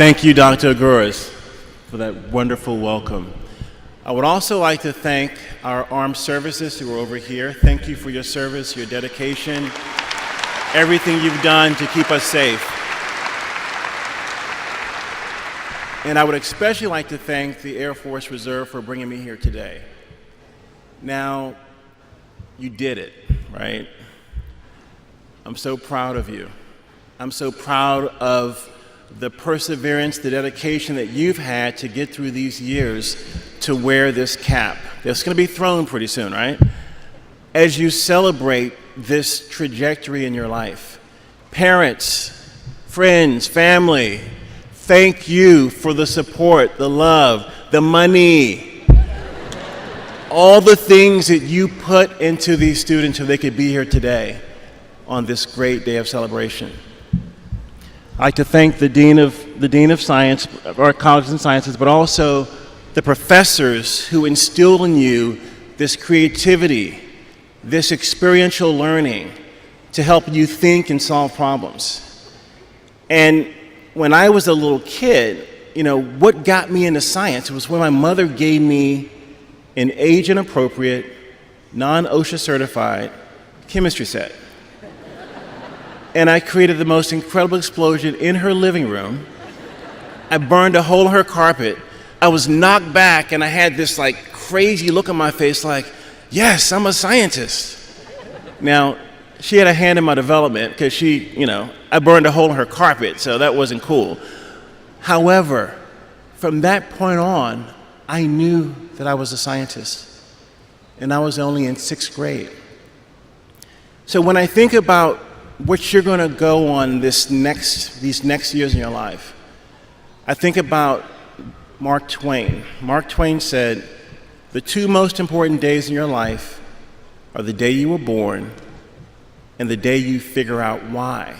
Thank you, Dr. Aguirre, for that wonderful welcome. I would also like to thank our armed services who are over here. Thank you for your service, your dedication, everything you've done to keep us safe. And I would especially like to thank the Air Force Reserve for bringing me here today. Now, you did it, right? I'm so proud of you. I'm so proud of the perseverance, the dedication that you've had to get through these years to wear this cap. It's going to be thrown pretty soon, right? As you celebrate this trajectory in your life, parents, friends, family, thank you for the support, the love, the money, all the things that you put into these students so they could be here today on this great day of celebration. I'd like to thank the Dean of Science, our Colleges and Sciences, but also the professors who instilled in you this creativity, this experiential learning to help you think and solve problems. And when I was a little kid, what got me into science was when my mother gave me an age-inappropriate, non-OSHA certified chemistry set. And I created the most incredible explosion in her living room. I burned a hole in her carpet. I was knocked back and I had this crazy look on my face like, yes, I'm a scientist. Now, she had a hand in my development because I burned a hole in her carpet, so that wasn't cool. However, from that point on, I knew that I was a scientist, and I was only in 6th grade. So when I think about what you're going to go on these next years in your life, I think about Mark Twain. Mark Twain said, the 2 most important days in your life are the day you were born and the day you figure out why.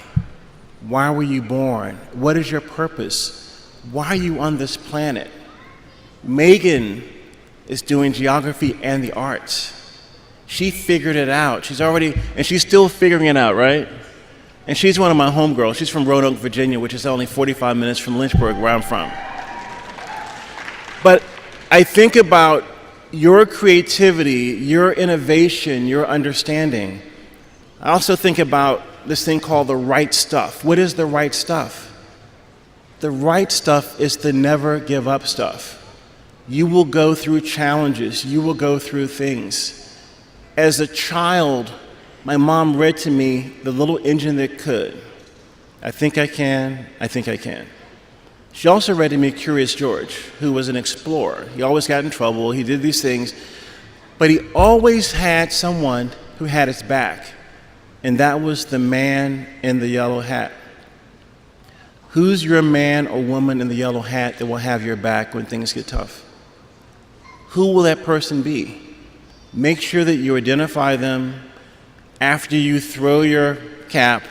Why were you born? What is your purpose? Why are you on this planet? Megan is doing geography and the arts. She figured it out. And she's still figuring it out, right? And she's one of my homegirls. She's from Roanoke, Virginia, which is only 45 minutes from Lynchburg, where I'm from. But I think about your creativity, your innovation, your understanding. I also think about this thing called the right stuff. What is the right stuff? The right stuff is the never give up stuff. You will go through challenges. You will go through things. As a child, my mom read to me The Little Engine That Could. I think I can, I think I can. She also read to me Curious George, who was an explorer. He always got in trouble, he did these things, but he always had someone who had his back, and that was the man in the yellow hat. Who's your man or woman in the yellow hat that will have your back when things get tough? Who will that person be? Make sure that you identify them. After you throw your cap,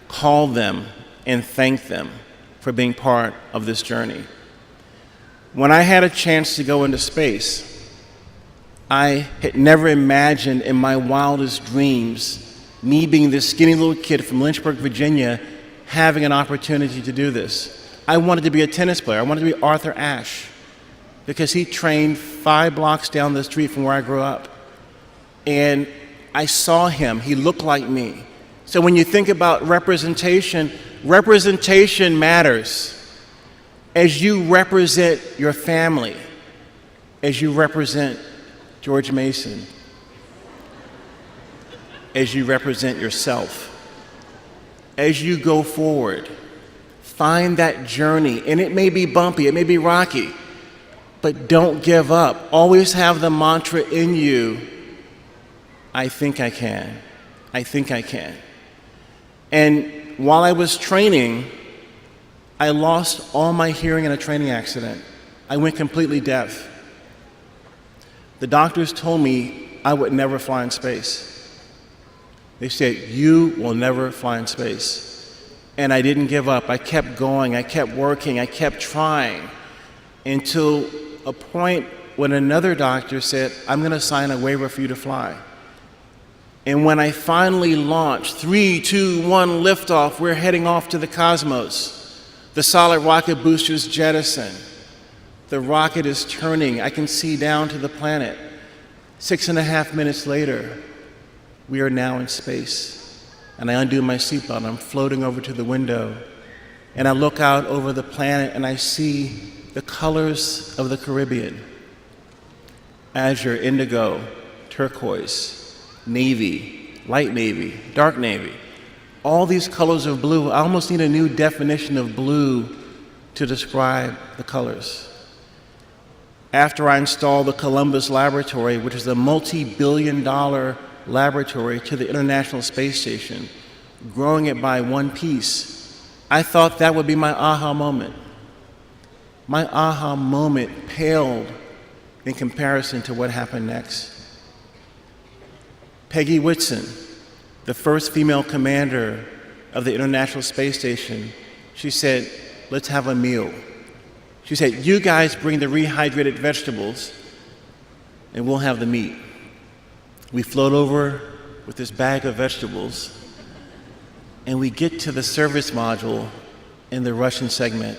call them and thank them for being part of this journey. When I had a chance to go into space, I had never imagined in my wildest dreams me being this skinny little kid from Lynchburg, Virginia, having an opportunity to do this. I wanted to be a tennis player. I wanted to be Arthur Ashe because he trained 5 blocks down the street from where I grew up. And I saw him. He looked like me. So when you think about representation, representation matters. As you represent your family, as you represent George Mason, as you represent yourself, as you go forward, find that journey. And it may be bumpy, it may be rocky, but don't give up. Always have the mantra in you, I think I can. I think I can. And while I was training, I lost all my hearing in a training accident. I went completely deaf. The doctors told me I would never fly in space. They said, you will never fly in space. And I didn't give up. I kept going. I kept working. I kept trying until a point when another doctor said, I'm going to sign a waiver for you to fly. And when I finally launched, 3, 2, 1, liftoff, we're heading off to the cosmos. The solid rocket boosters jettison. The rocket is turning. I can see down to the planet. 6.5 minutes later, we are now in space. And I undo my seatbelt. I'm floating over to the window. And I look out over the planet and I see the colors of the Caribbean. Azure, indigo, turquoise, navy, light navy, dark navy. All these colors of blue. I almost need a new definition of blue to describe the colors. After I installed the Columbus Laboratory, which is a multi-billion-dollar laboratory to the International Space Station, growing it by one piece, I thought that would be my aha moment. My aha moment paled in comparison to what happened next. Peggy Whitson, the first female commander of the International Space Station, she said, let's have a meal. She said, you guys bring the rehydrated vegetables and we'll have the meat. We float over with this bag of vegetables and we get to the service module in the Russian segment,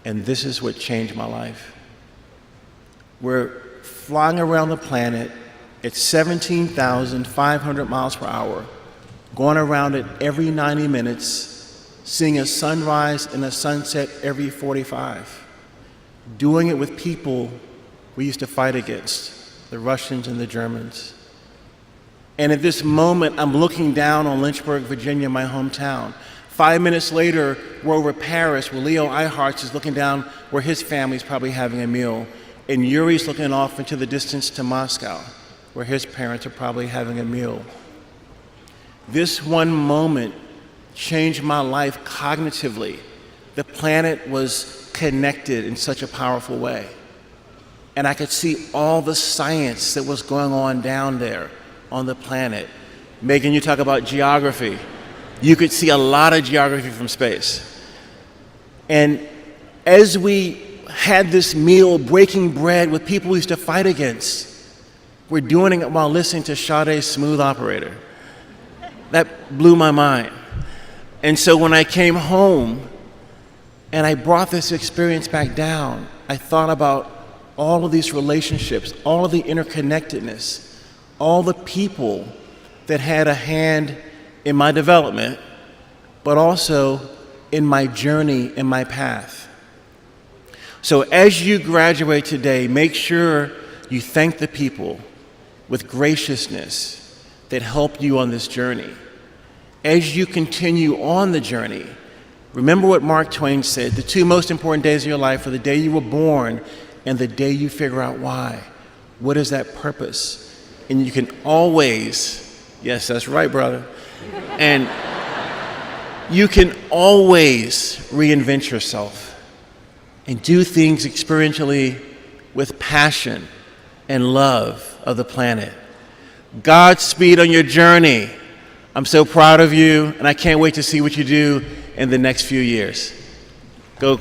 and this is what changed my life. We're flying around the planet at 17,500 miles per hour, going around it every 90 minutes, seeing a sunrise and a sunset every 45, doing it with people we used to fight against, the Russians and the Germans. And at this moment, I'm looking down on Lynchburg, Virginia, my hometown. 5 minutes later, we're over Paris, where Leo Eilhart's is looking down where his family's probably having a meal. And Yuri's looking off into the distance to Moscow, where his parents are probably having a meal. This one moment changed my life cognitively. The planet was connected in such a powerful way. And I could see all the science that was going on down there on the planet. Megan, you talk about geography. You could see a lot of geography from space. And as we had this meal, breaking bread with people we used to fight against, we're doing it while listening to Sade's Smooth Operator. That blew my mind. And so when I came home and I brought this experience back down, I thought about all of these relationships, all of the interconnectedness, all the people that had a hand in my development, but also in my journey, in my path. So as you graduate today, make sure you thank the people with graciousness that helped you on this journey. As you continue on the journey, remember what Mark Twain said, the two most important days of your life are the day you were born and the day you figure out why. What is that purpose? And you can always, yes, that's right, brother, and you can always reinvent yourself and do things experientially with passion and love of the planet. Godspeed on your journey. I'm so proud of you, and I can't wait to see what you do in the next few years. Go.